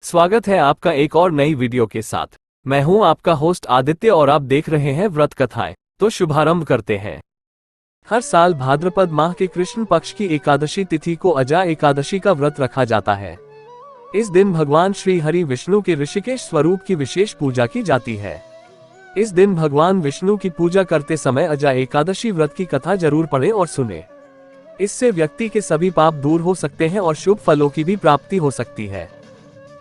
स्वागत है आपका एक और नई वीडियो के साथ। मैं हूं आपका होस्ट आदित्य और आप देख रहे हैं व्रत कथाएं। तो शुभारंभ करते हैं। हर साल भाद्रपद माह के कृष्ण पक्ष की एकादशी तिथि को अजा एकादशी का व्रत रखा जाता है। इस दिन भगवान श्री हरि विष्णु के ऋषिकेश स्वरूप की विशेष पूजा की जाती है। इस दिन भगवान विष्णु की पूजा करते समय अजा एकादशी व्रत की कथा जरूर पढ़ें और सुने। इससे व्यक्ति के सभी पाप दूर हो सकते हैं और शुभ फलों की भी प्राप्ति हो सकती है।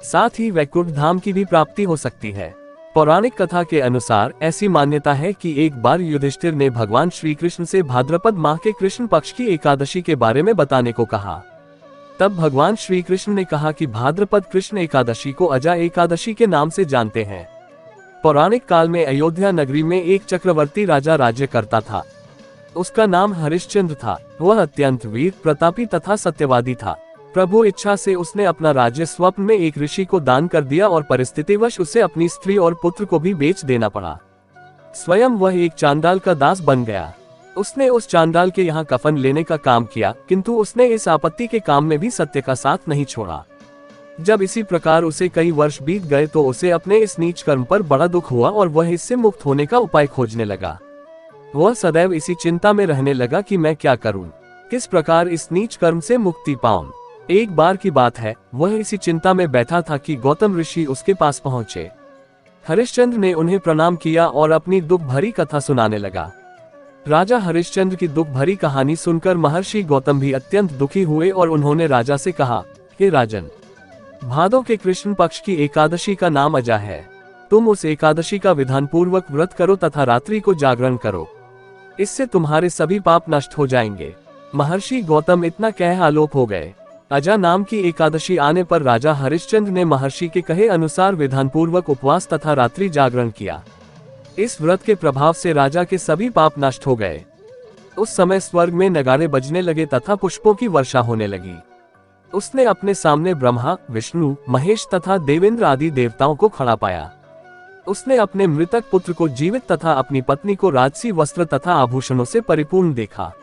साथ ही वैकुंठ धाम की भी प्राप्ति हो सकती है। पौराणिक कथा के अनुसार ऐसी मान्यता है कि एक बार युधिष्ठिर ने भगवान श्री कृष्ण से भाद्रपद माह के कृष्ण पक्ष की एकादशी के बारे में बताने को कहा। तब भगवान श्री कृष्ण ने कहा कि भाद्रपद कृष्ण एकादशी को अजा एकादशी के नाम से जानते हैं। पौराणिक काल में अयोध्या नगरी में एक चक्रवर्ती राजा राज्य करता था। उसका नाम हरिश्चंद्र था। वह अत्यंत वीर, प्रतापी तथा सत्यवादी था। प्रभु इच्छा से उसने अपना राज्य स्वप्न में एक ऋषि को दान कर दिया और परिस्थितिवश उसे अपनी स्त्री और पुत्र को भी बेच देना पड़ा। स्वयं वह एक चांडाल का दास बन गया। उसने उस चांडाल के यहाँ कफन लेने का काम किया, किंतु उसने इस आपत्ति के काम में भी सत्य का साथ नहीं छोड़ा। जब इसी प्रकार उसे कई वर्ष बीत गए तो उसे अपने इस नीच कर्म पर बड़ा दुख हुआ और वह इससे मुक्त होने का उपाय खोजने लगा। वह सदैव इसी चिंता में रहने लगा कि मैं क्या करूं, किस प्रकार इस नीच कर्म से मुक्ति पाऊं। एक बार की बात है, वह इसी चिंता में बैठा था कि गौतम ऋषि उसके पास पहुंचे। हरिश्चंद्र ने उन्हें प्रणाम किया और अपनी दुख भरी कथा सुनाने लगा। राजा हरिश्चंद्र की दुख भरी कहानी सुनकर महर्षि गौतम भी अत्यंत दुखी हुए और उन्होंने राजा से कहा, हे राजन, भादों के कृष्ण पक्ष की एकादशी का नाम अजा है। तुम उस एकादशी का विधान पूर्वक व्रत करो तथा रात्रि को जागरण करो। इससे तुम्हारे सभी पाप नष्ट हो जाएंगे। महर्षि गौतम इतना कह आलोप हो गए। अजा नाम की एकादशी आने पर राजा हरिश्चंद्र ने महर्षि के कहे अनुसार विधान पूर्वक उपवास तथा रात्रि जागरण किया। इस व्रत के प्रभाव से राजा के सभी पाप नष्ट हो गए। उस समय स्वर्ग में नगाड़े बजने लगे तथा पुष्पों की वर्षा होने लगी। उसने अपने सामने ब्रह्मा, विष्णु, महेश तथा देवेंद्र आदि देवताओं को खड़ा पाया। उसने अपने मृतक पुत्र को जीवित तथा अपनी पत्नी को राजसी वस्त्र तथा आभूषणों से परिपूर्ण देखा।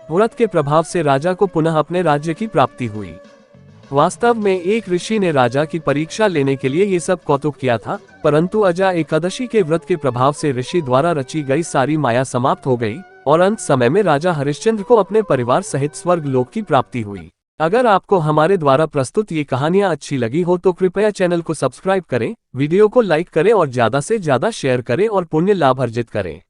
व्रत के प्रभाव से राजा को पुनः अपने राज्य की प्राप्ति हुई। वास्तव में एक ऋषि ने राजा की परीक्षा लेने के लिए ये सब कौतुक किया था, परंतु अजा एकादशी के व्रत के प्रभाव से ऋषि द्वारा रची गई सारी माया समाप्त हो गई और अंत समय में राजा हरिश्चंद्र को अपने परिवार सहित स्वर्ग लोक की प्राप्ति हुई। अगर आपको हमारे द्वारा प्रस्तुत ये कहानियां अच्छी लगी हो तो कृपया चैनल को सब्सक्राइब करें, वीडियो को लाइक करें और ज्यादा से ज्यादा शेयर करें और पुण्य लाभ अर्जित करें।